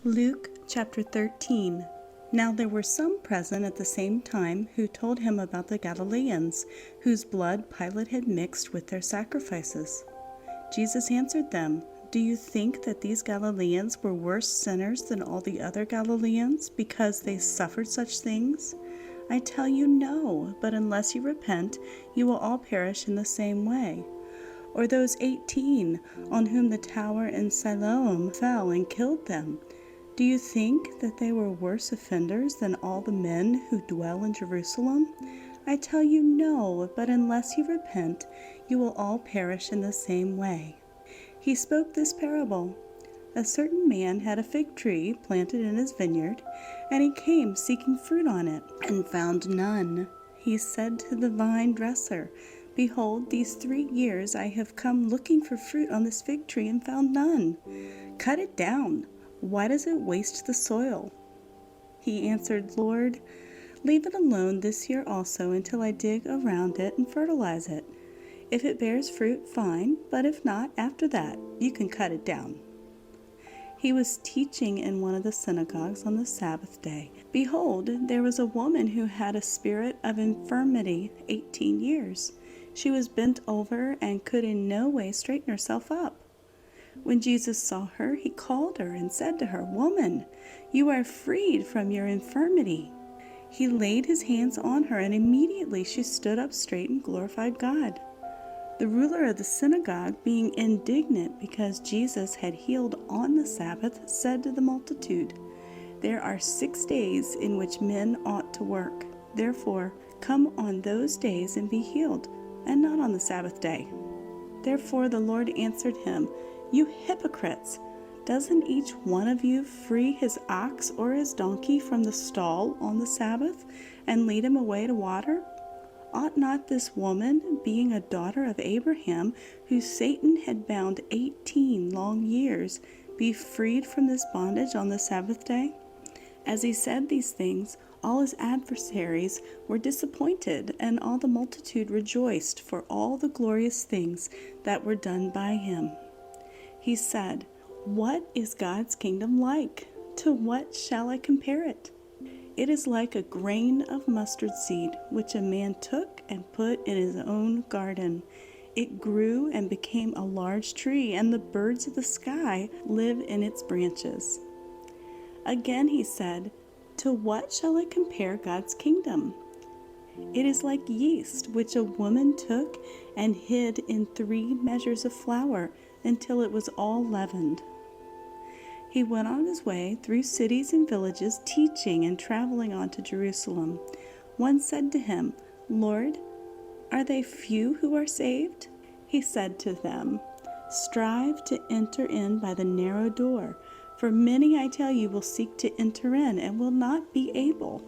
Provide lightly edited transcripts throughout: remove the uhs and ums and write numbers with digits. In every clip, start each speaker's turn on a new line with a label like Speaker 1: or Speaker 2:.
Speaker 1: Luke chapter 13. Now there were some present at the same time who told him about the Galileans, whose blood Pilate had mixed with their sacrifices. Jesus answered them, "Do you think that these Galileans were worse sinners than all the other Galileans because they suffered such things? I tell you no, but unless you repent, you will all perish in the same way. Or those 18 on whom the tower in Siloam fell and killed them. Do you think that they were worse offenders than all the men who dwell in Jerusalem? I tell you no, but unless you repent, you will all perish in the same way." He spoke this parable. A certain man had a fig tree planted in his vineyard, and he came seeking fruit on it, and found none. He said to the vine dresser, "Behold, these 3 years I have come looking for fruit on this fig tree and found none. Cut it down. Why does it waste the soil?" He answered, "Lord, leave it alone this year also until I dig around it and fertilize it. If it bears fruit, fine, but if not, after that, you can cut it down." He was teaching in one of the synagogues on the Sabbath day. Behold, there was a woman who had a spirit of infirmity 18 years. She was bent over and could in no way straighten herself up. When Jesus saw her, he called her and said to her, "Woman, you are freed from your infirmity." He laid his hands on her, and immediately she stood up straight and glorified God. The ruler of the synagogue, being indignant because Jesus had healed on the Sabbath, said to the multitude, "There are 6 days in which men ought to work. Therefore, come on those days and be healed, and not on the Sabbath day." Therefore the Lord answered him, "You hypocrites! Doesn't each one of you free his ox or his donkey from the stall on the Sabbath and lead him away to water? Ought not this woman, being a daughter of Abraham, who Satan had bound 18 long years, be freed from this bondage on the Sabbath day?" As he said these things, all his adversaries were disappointed, and all the multitude rejoiced for all the glorious things that were done by him. He said, "What is God's kingdom like? To what shall I compare it? It is like a grain of mustard seed, which a man took and put in his own garden. It grew and became a large tree, and the birds of the sky live in its branches." Again he said, "To what shall I compare God's kingdom? It is like yeast, which a woman took and hid in 3 measures of flour until it was all leavened." He went on his way through cities and villages, teaching and traveling on to Jerusalem. One said to him, "Lord, are they few who are saved?" He said to them, "Strive to enter in by the narrow door, for many, I tell you, will seek to enter in and will not be able."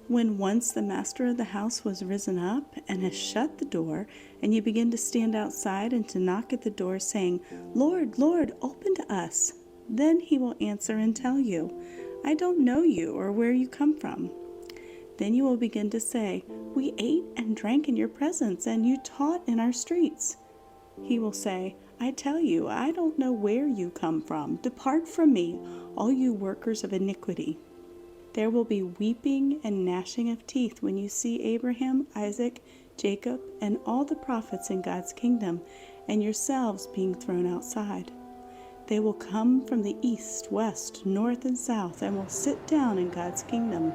Speaker 1: When once the master of the house was risen up and has shut the door, and you begin to stand outside and to knock at the door, saying, "Lord, Lord, open to us," then he will answer and tell you, "I don't know you or where you come from." Then you will begin to say, "We ate and drank in your presence, and you taught in our streets." He will say, "I tell you, I don't know where you come from. Depart from me, all you workers of iniquity." There will be weeping and gnashing of teeth when you see Abraham, Isaac, Jacob, and all the prophets in God's kingdom, and yourselves being thrown outside. They will come from the east, west, north, and south, and will sit down in God's kingdom.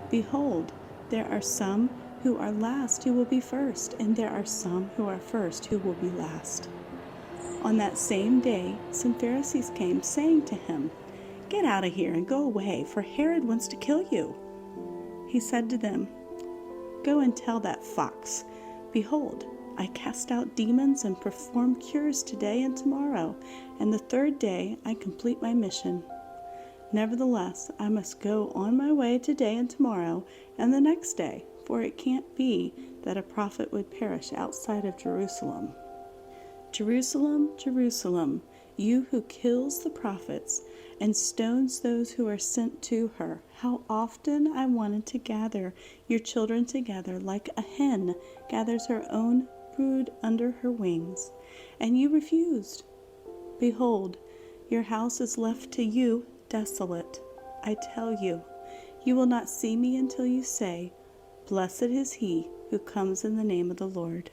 Speaker 1: Behold, there are some who are last who will be first, and there are some who are first who will be last. On that same day, some Pharisees came, saying to him, "Get out of here and go away, for Herod wants to kill you." He said to them, "Go and tell that fox, behold, I cast out demons and perform cures today and tomorrow, and the 3rd day I complete my mission. Nevertheless, I must go on my way today and tomorrow and the next day, for it can't be that a prophet would perish outside of Jerusalem. Jerusalem, Jerusalem, you who kills the prophets and stones those who are sent to her, how often I wanted to gather your children together like a hen gathers her own brood under her wings, and you refused. Behold, your house is left to you desolate. I tell you, you will not see me until you say, 'Blessed is he who comes in the name of the Lord.'"